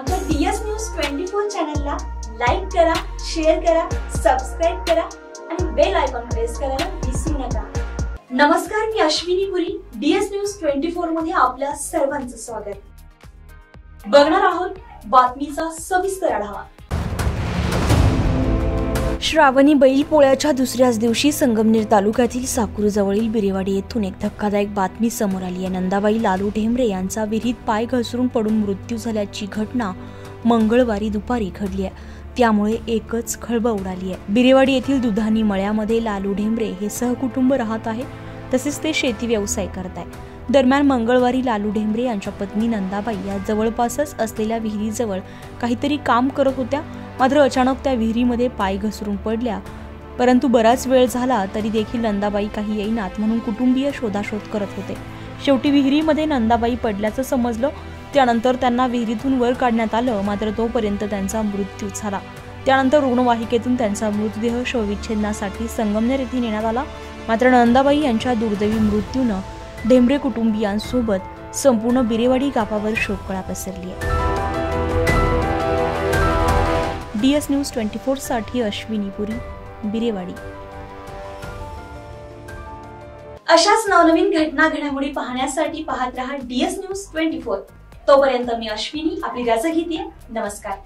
आमच्या DS news 24 चॅनलला like करा, शेअर करा, सबस्क्राइब करा आणि बेल आयकॉन प्रेस करायला विसरू नका। नमस्कार, मी अश्विनी पुरी, डीएस न्यूज 24 मध्ये आपल्या सर्वांचं स्वागत। बघणार आहोत बातमीचा सविस्तर आढावा। श्रावणी बैलपोळ्याच्या दुसऱ्याच दिवशी संगमनेर तालुक्यातील साकूर जवळील बिरेवाडी येथून एक धक्कादायक बातमी समोर आली आहे। नंदाबाई लालू ढेंबरे यांचा विहिरीत पाय घसरून पडून मृत्यू झाल्याची घटना मंगळवारी दुपारी घडली आहे। त्यामुळे एकच खळबळ उडाली आहे। बिरेवाडी येथील दुधानी मळ्यामध्ये लालू ढेंबरे हे सहकुटुंब राहत आहे, तसेच ते शेती व्यवसाय करत आहे। दरम्यान मंगळवारी लालू ढेंबरे यांच्या पत्नी नंदाबाई या जवळपासच असलेल्या विहिरीजवळ काहीतरी काम करत होत्या, मात्र अचानक त्या विहिरीमध्ये पाय घसरून पडल्या। परंतु बराच वेळ झाला तरी देखील नंदाबाई काही येईनात म्हणून कुटुंबीय शोधाशोध करत होते। शेवटी विहिरीमध्ये नंदाबाई पडल्याचं समजलं। त्यानंतर त्यांना विहिरीतून वर काढण्यात आलं, मात्र तोपर्यंत त्यांचा मृत्यू झाला। त्यानंतर रुग्णवाहिकेतून त्यांचा मृतदेह शवविच्छेदनासाठी संगमनेर येथे नेण्यात आला। मात्र नंदाबाई यांच्या दुर्दैवी मृत्यूनं ढेंबरे कुटुंबियांसोबत संपूर्ण बिरेवाडी गावावर शोककळा पसरली आहे। डीएस न्यूज 24 साठी अश्विनी पुरी, बिरेवाडी। अशाच नवनवीन घटना घडामोडी पाहण्यासाठी पाहत रहा डीएस न्यूज 24। तोपर्यंत मी अश्विनी आपली रजा घेते। नमस्कार।